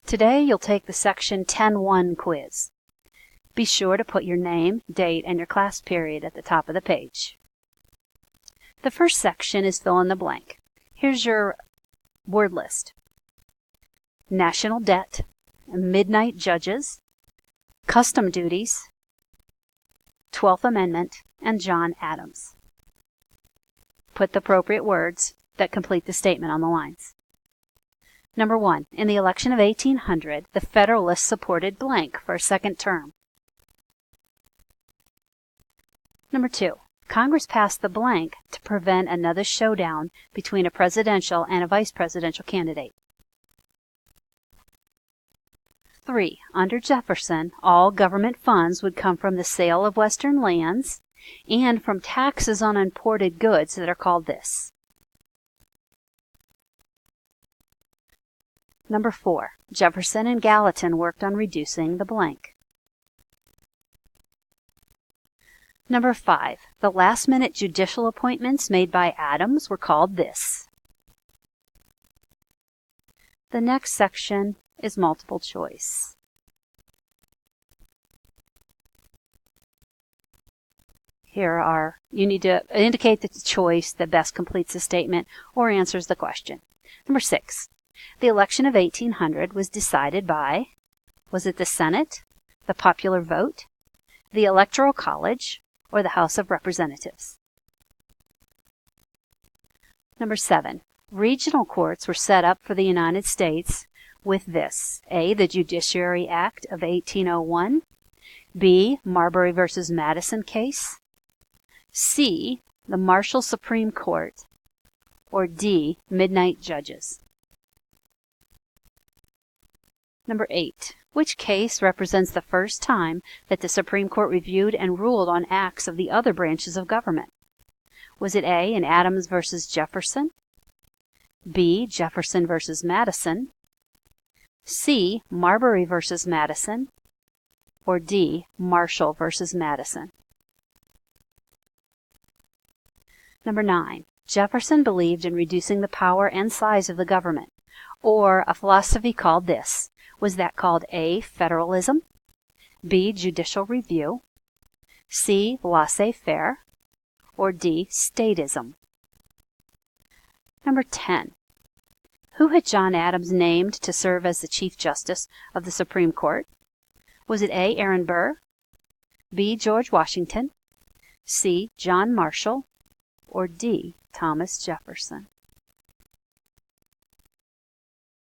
Today you'll take the Section 10-1 quiz. Be sure to put your name, date, and your class period at the top of the page. The first section is fill in the blank. Here's your word list: national debt, midnight judges, custom duties, 12th Amendment, and John Adams. Put the appropriate words that complete the statement on the lines. Number 1. In the election of 1800, the Federalists supported blank for a second term. Number 2. Congress passed the blank to prevent another showdown between a presidential and a vice presidential candidate. 3. Under Jefferson, all government funds would come from the sale of Western lands and from taxes on imported goods that are called this. Number 4. Jefferson and Gallatin worked on reducing the blank. Number 5. The last-minute judicial appointments made by Adams were called this. The next section is multiple choice. You need to indicate the choice that best completes the statement or answers the question. Number 6. The election of 1800 was decided by, was it the Senate, the popular vote, the Electoral College, or the House of Representatives? Number 7. Regional courts were set up for the United States with this: A. The Judiciary Act of 1801, B. Marbury v. Madison case, C. The Marshall Supreme Court, or D. Midnight Judges. Number 8. Which case represents the first time that the Supreme Court reviewed and ruled on acts of the other branches of government? Was it A. in Adams v. Jefferson, B. Jefferson v. Madison, C. Marbury v. Madison, or D. Marshall v. Madison? Number 9. Jefferson believed in reducing the power and size of the government, or a philosophy called this. Was that called A. Federalism, B. Judicial Review, C. Laissez-faire, or D. Statism? Number 10. Who had John Adams named to serve as the Chief Justice of the Supreme Court? Was it A. Aaron Burr, B. George Washington, C. John Marshall, or D. Thomas Jefferson?